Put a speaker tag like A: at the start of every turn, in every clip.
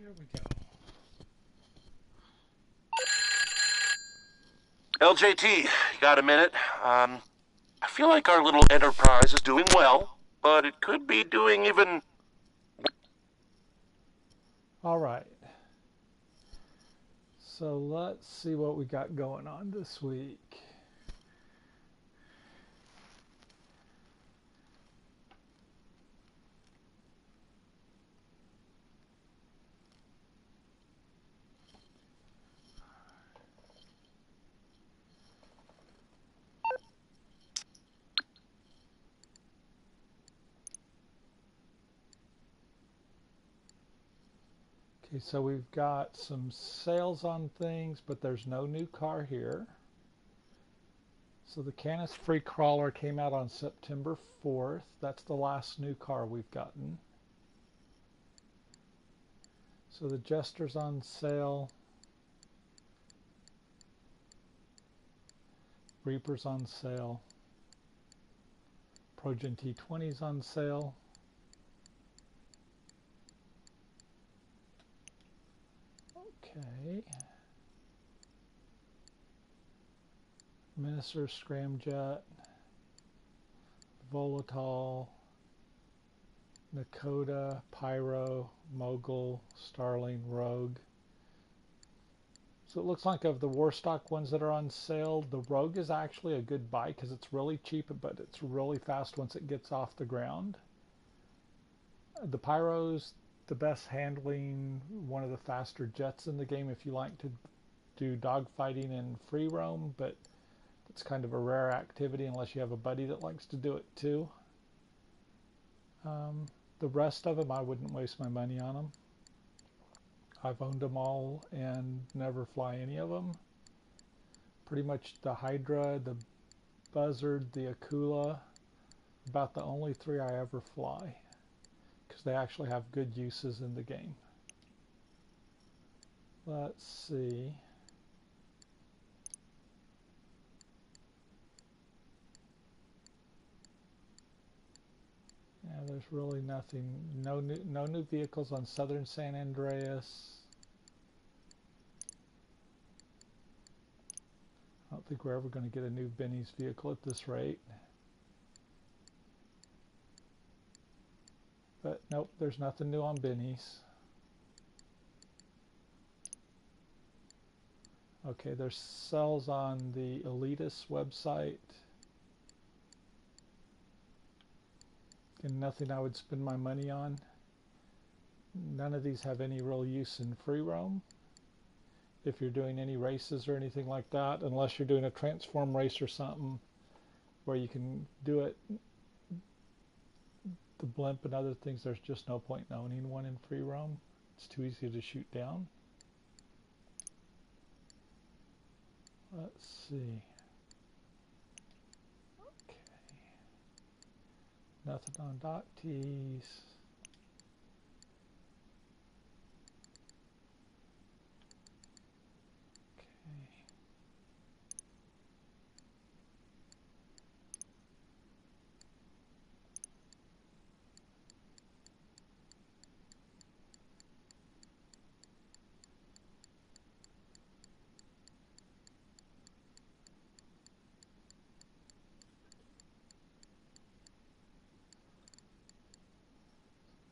A: There we go.
B: LJT, you got a minute? I feel like our little enterprise is doing well, but it could be doing even.
A: All right. So let's see what we got going on this week. Okay, so we've got some sales on things, but there's no new car here. So the Canis Free Crawler came out on September 4th. That's the last new car we've gotten. So the Jester's on sale. Reaper's on sale. Progen T20's on sale. Okay. Minister Scramjet, Volatile, Nakota, Pyro, Mogul, Starling, Rogue. So it looks like of the Warstock ones that are on sale, the Rogue is actually a good buy because it's really cheap, but it's really fast once it gets off the ground. The Pyro's the best handling, one of the faster jets in the game if you like to do dogfighting and free roam, but it's kind of a rare activity unless you have a buddy that likes to do it too. The rest of them, I wouldn't waste my money on them. I've owned them all and never fly any of them. Pretty much the Hydra, the Buzzard, the Akula, about the only three I ever fly because they actually have good uses in the game. Let's see. Yeah, there's really nothing, no new vehicles on Southern San Andreas. I don't think we're ever going to get a new Benny's vehicle at this rate. But nope, there's nothing new on Benny's. Okay, there's sales on the Elitis website. And nothing I would spend my money on. None of these have any real use in free roam. If you're doing any races or anything like that, unless you're doing a transform race or something where you can do it, the blimp and other things, there's just no point in owning one in free roam. It's too easy to shoot down. Let's see. Okay. Nothing on dot tees. Okay.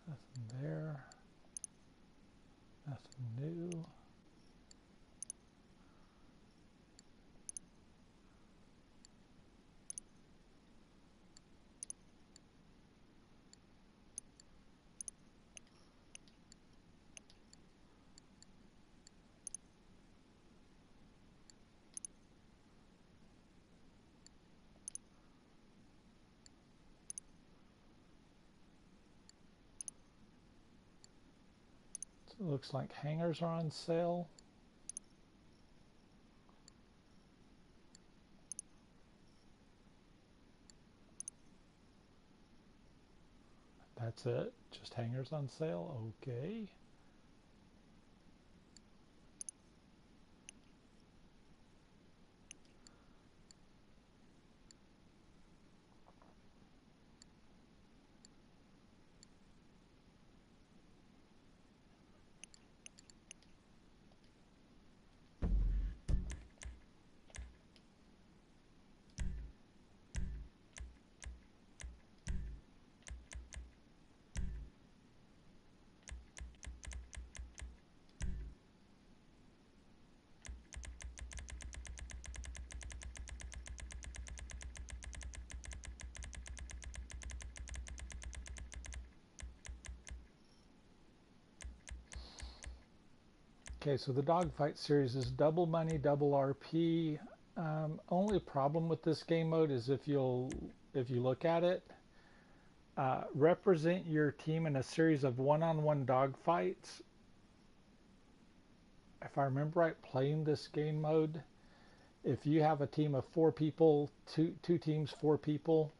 A: Nothing there. Nothing new. So it looks like hangers are on sale. That's it. Just hangers on sale. Okay. Okay, so the dogfight series is double money, double RP. Only problem with this game mode is if you look at it, represent your team in a series of one-on-one dogfights. If I remember right, playing this game mode, if you have a team of 4 people, two teams, 4 people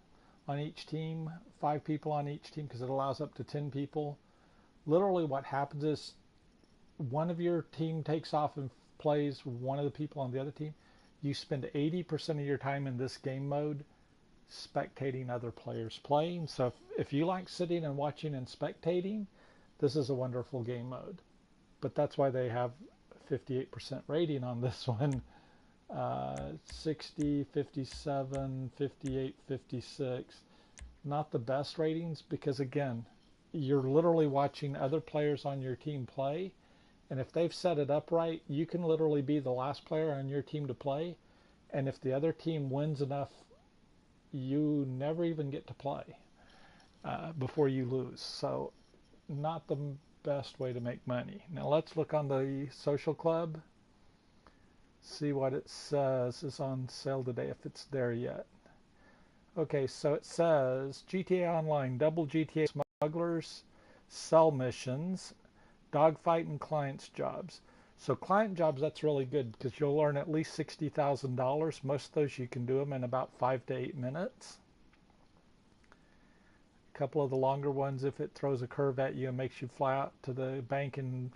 A: on each team, 5 people on each team, because it allows up to 10 people. Literally what happens is one of your team takes off and plays one of the people on the other team. You spend 80% of your time in this game mode spectating other players playing. So if you like sitting and watching and spectating, this is a wonderful game mode. But that's why they have 58% rating on this one. 60, 57, 58, 56. Not the best ratings because, again, you're literally watching other players on your team play. And if they've set it up right, you can literally be the last player on your team to play. And if the other team wins enough, you never even get to play before you lose. So not the best way to make money. Now let's look on the social club. See what it says is on sale today, if it's there yet. Okay, so it says GTA Online, double GTA smugglers, sell missions, dogfight, and clients jobs. So client jobs, that's really good because you'll earn at least $60,000. Most of those you can do them in about 5 to 8 minutes. A couple of the longer ones, if it throws a curve at you and makes you fly out to the bank in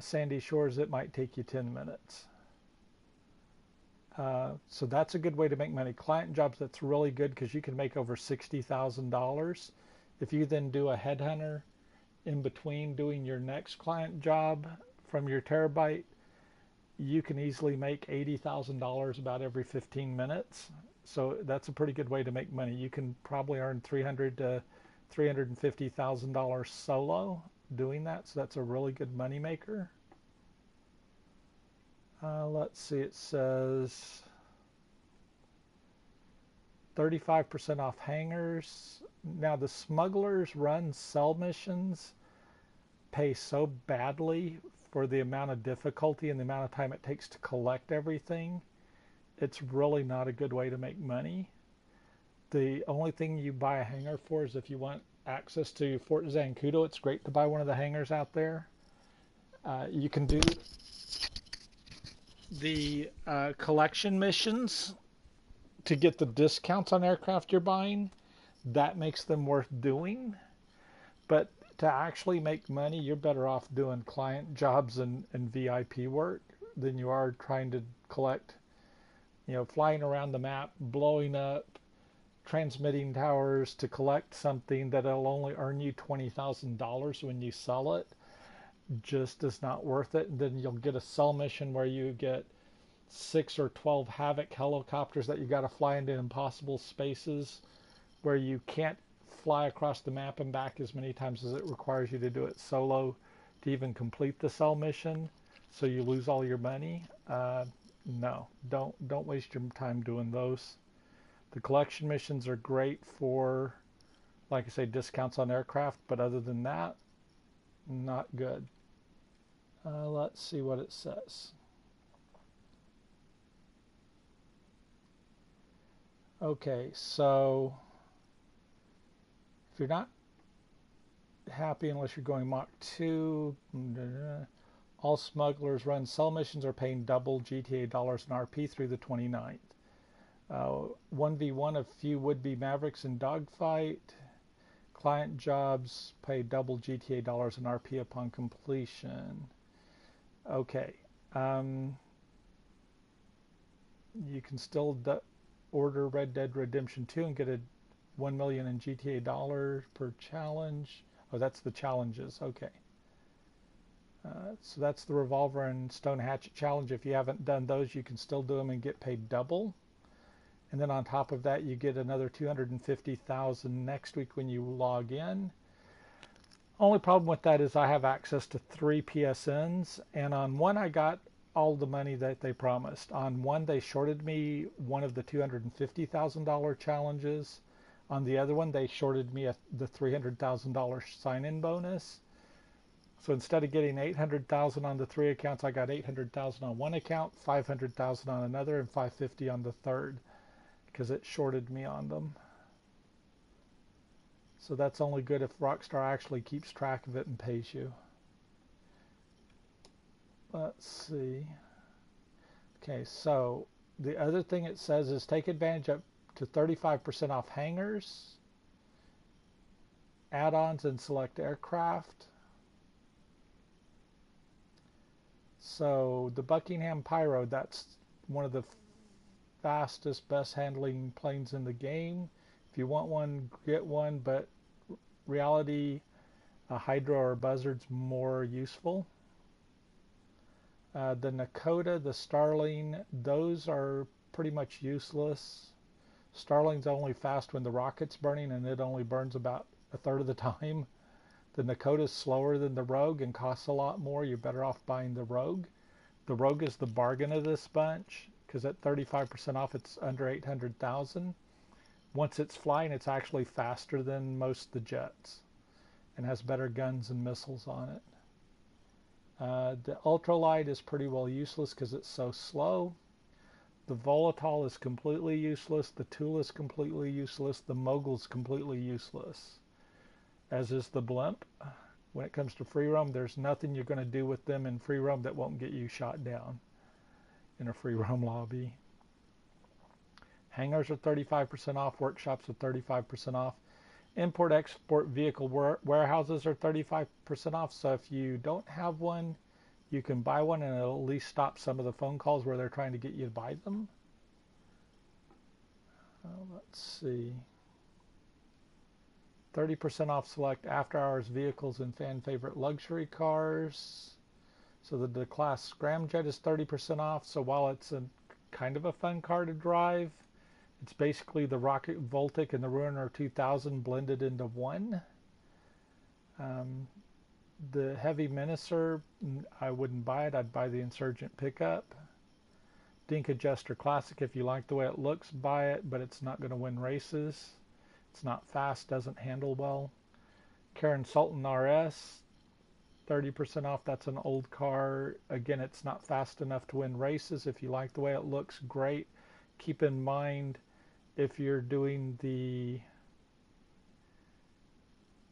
A: Sandy Shores, it might take you 10 minutes. So that's a good way to make money. Client jobs, that's really good because you can make over $60,000. If you then do a headhunter in between doing your next client job from your terabyte, you can easily make $80,000 about every 15 minutes. So that's a pretty good way to make money. You can probably earn $300,000 to $350,000 solo doing that. So that's a really good money maker. Let's see, it says 35% off hangers. Now the smugglers run sell missions pay so badly for the amount of difficulty and the amount of time it takes to collect everything. It's really not a good way to make money. The only thing you buy a hanger for is if you want access to Fort Zancudo. It's great to buy one of the hangers out there. You can do the collection missions to get the discounts on aircraft you're buying. That makes them worth doing. But to actually make money, you're better off doing client jobs and VIP work than you are trying to collect, flying around the map, blowing up, transmitting towers to collect something that'll only earn you $20,000 when you sell it. Just is not worth it. And then you'll get a sell mission where you get 6 or 12 Havoc helicopters that you got to fly into impossible spaces where you can't fly across the map and back as many times as it requires you to do it solo to even complete the sell mission. So you lose all your money. No, don't waste your time doing those. The collection missions are great for, like I say, discounts on aircraft, but other than that, not good. Let's see what it says. Okay, so if you're not happy unless you're going Mach 2, all smugglers run sell missions are paying double GTA dollars and RP through the 29th. 1v1 of few would-be Mavericks in dogfight. Client jobs pay double GTA dollars and RP upon completion. Okay. You can still order Red Dead Redemption 2 and get a 1 million in GTA dollars per challenge. Oh, that's the challenges. Okay. So that's the Revolver and Stone Hatchet challenge. If you haven't done those, you can still do them and get paid double. And then on top of that, you get another 250,000 next week when you log in. Only problem with that is I have access to 3 PSNs, and on one I got all the money that they promised. On one they shorted me one of the $250,000 challenges. On the other one they shorted me the $300,000 sign-in bonus. So instead of getting 800,000 on the 3 accounts, I got 800,000 on one account, 500,000 on another, and 550 on the third because it shorted me on them. So that's only good if Rockstar actually keeps track of it and pays you. Let's see. Okay, so the other thing it says is take advantage up to 35% off hangars, add-ons, and select aircraft. So the Buckingham Pyro, that's one of the fastest, best handling planes in the game. If you want one, get one, but reality, a Hydra or a Buzzard's more useful. The Nakota, the Starling, those are pretty much useless. Starling's only fast when the rocket's burning, and it only burns about a third of the time. The Nakota's slower than the Rogue and costs a lot more. You're better off buying the Rogue. The Rogue is the bargain of this bunch because at 35% off, it's under 800,000. Once it's flying, it's actually faster than most of the jets and has better guns and missiles on it. The Ultralight is pretty well useless because it's so slow. The Volatile is completely useless. The Tool is completely useless. The Mogul is completely useless, as is the Blimp. When it comes to free roam, there's nothing you're going to do with them in free roam that won't get you shot down in a free roam lobby. Hangars are 35% off. Workshops are 35% off. Import-export vehicle warehouses are 35% off. So if you don't have one, you can buy one and it'll at least stop some of the phone calls where they're trying to get you to buy them. Let's see. 30% off select after-hours vehicles and fan-favorite luxury cars. So the class Scramjet is 30% off. So while it's a kind of a fun car to drive, it's basically the Rocket Voltic and the Ruiner 2000 blended into one. The Heavy Menacer, I wouldn't buy it. I'd buy the Insurgent pickup. Dinka Jester Classic, if you like the way it looks, buy it, but it's not going to win races. It's not fast, doesn't handle well. Karen Sultan RS, 30% off. That's an old car. Again, it's not fast enough to win races. If you like the way it looks, great. Keep in mind, if you're doing the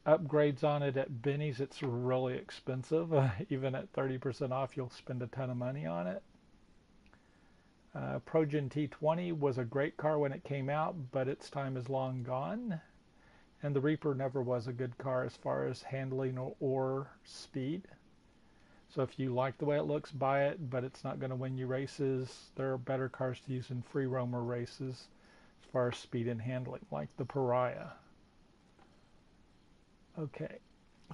A: upgrades on it at Benny's, it's really expensive. Even at 30% off, you'll spend a ton of money on it. Progen T20 was a great car when it came out, but its time is long gone. And the Reaper never was a good car as far as handling or speed. So if you like the way it looks, buy it, but it's not going to win you races. There are better cars to use in free roamer races as far as speed and handling, like the Pariah. Okay,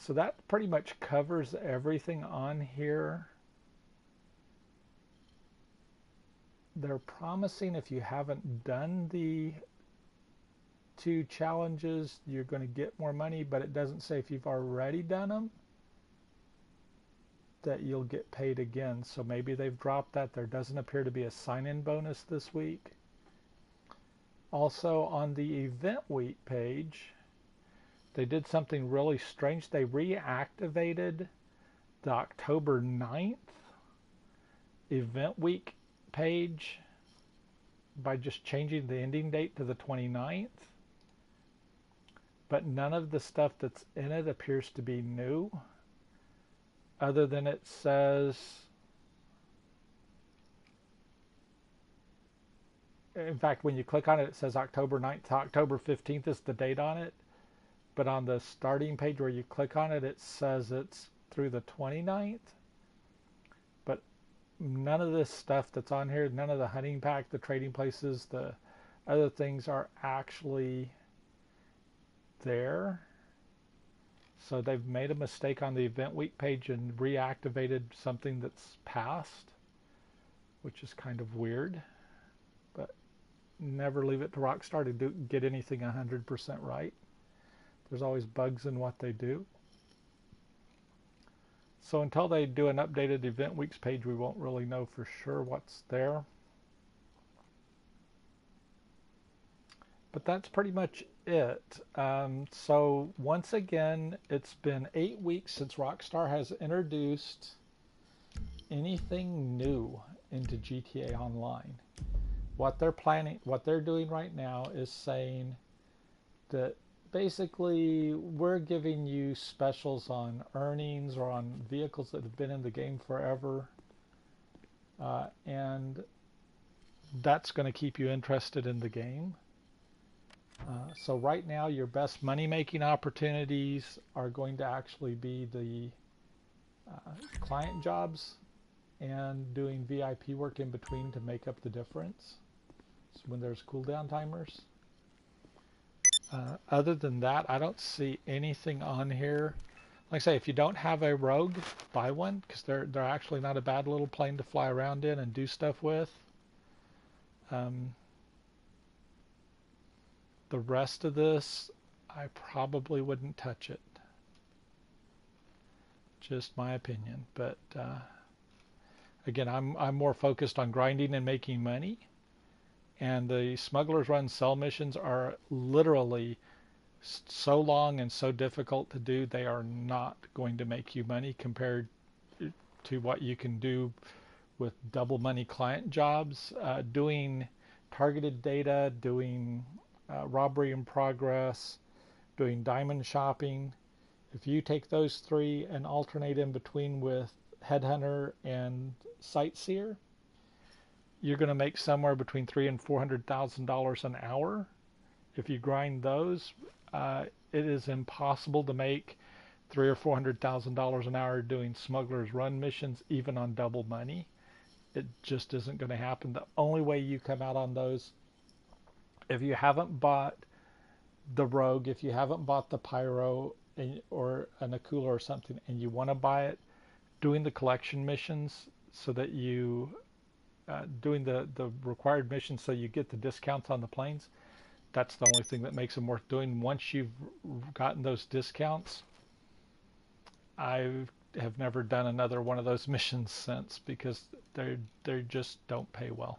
A: so that pretty much covers everything on here. They're promising if you haven't done the 2 challenges, you're going to get more money, but it doesn't say if you've already done them that you'll get paid again. So maybe they've dropped that. There doesn't appear to be a sign-in bonus this week. Also on the event week page, they did something really strange. They reactivated the October 9th event week page by just changing the ending date to the 29th. But none of the stuff that's in it appears to be new, other than it says, in fact, when you click on it, it says October 9th to October 15th is the date on it. But on the starting page where you click on it, it says it's through the 29th. But none of this stuff that's on here, none of the hunting pack, the trading places, the other things are actually there. So they've made a mistake on the event week page and reactivated something that's passed, which is kind of weird. But never leave it to Rockstar to get anything 100% right. There's always bugs in what they do. So until they do an updated event weeks page, we won't really know for sure what's there. But that's pretty much it. So once again, it's been 8 weeks since Rockstar has introduced anything new into GTA Online. What they're doing right now is saying that basically we're giving you specials on earnings or on vehicles that have been in the game forever, and that's going to keep you interested in the game. So right now, your best money-making opportunities are going to actually be the client jobs and doing VIP work in between to make up the difference. So when there's cooldown timers. Other than that, I don't see anything on here. Like I say, if you don't have a Rogue, buy one, because they're actually not a bad little plane to fly around in and do stuff with. The rest of this, I probably wouldn't touch it. Just my opinion. But again, I'm more focused on grinding and making money. And the Smugglers Run sell missions are literally so long and so difficult to do, they are not going to make you money compared to what you can do with double money client jobs. Doing targeted data, doing robbery in progress, doing diamond shopping. If you take those three and alternate in between with Headhunter and Sightseer, you're going to make somewhere between $300,000 and $400,000 an hour. If you grind those, it is impossible to make $300,000 or $400,000 an hour doing Smugglers Run missions, even on double money. It just isn't going to happen. The only way you come out on those, if you haven't bought the Rogue, if you haven't bought the Pyro or an Akula or something, and you want to buy it, doing the collection missions so that you doing the required missions so you get the discounts on the planes, that's the only thing that makes them worth doing. Once you've gotten those discounts, I have never done another one of those missions since, because they just don't pay well.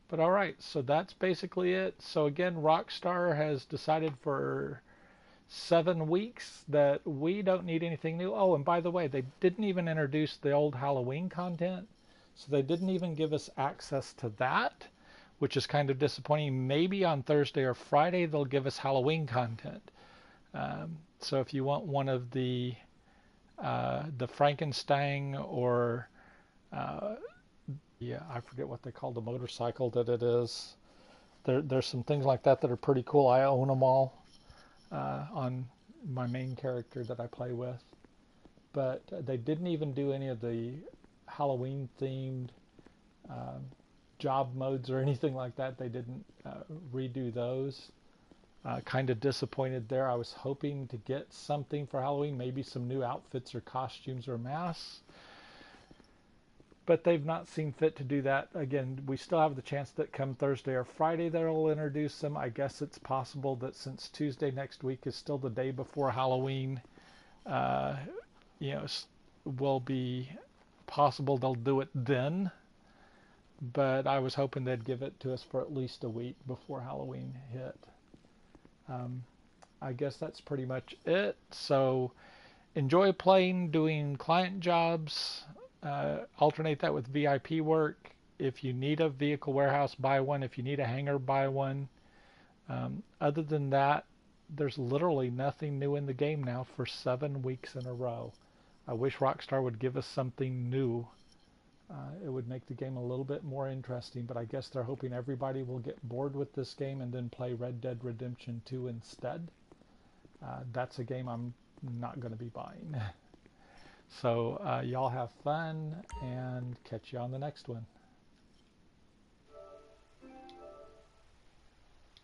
A: But all right, so that's basically it. So again, Rockstar has decided for 7 weeks that we don't need anything new. Oh, and by the way, they didn't even introduce the old Halloween content, so they didn't even give us access to that, which is kind of disappointing. Maybe on Thursday or Friday they'll give us Halloween content. So if you want one of the Frankenstein or yeah, I forget what they call the motorcycle that it is. There's some things like that that are pretty cool. I own them all on my main character that I play with. But they didn't even do any of the Halloween themed job modes or anything like that. They didn't redo those. Kind of disappointed there. I was hoping to get something for Halloween, maybe some new outfits or costumes or masks. But they've not seen fit to do that. Again, we still have the chance that come Thursday or Friday they'll introduce them. I guess it's possible that since Tuesday next week is still the day before Halloween, will be possible they'll do it then. But I was hoping they'd give it to us for at least a week before Halloween hit. I guess that's pretty much it. So enjoy playing, doing client jobs. Alternate that with VIP work. If you need a vehicle warehouse, buy one. If you need a hangar, buy one. Other than that, there's literally nothing new in the game now for 7 weeks in a row. I wish Rockstar would give us something new. It would make the game a little bit more interesting, but I guess they're hoping everybody will get bored with this game and then play Red Dead Redemption 2 instead. That's a game I'm not going to be buying. So y'all have fun, and catch you on the next one.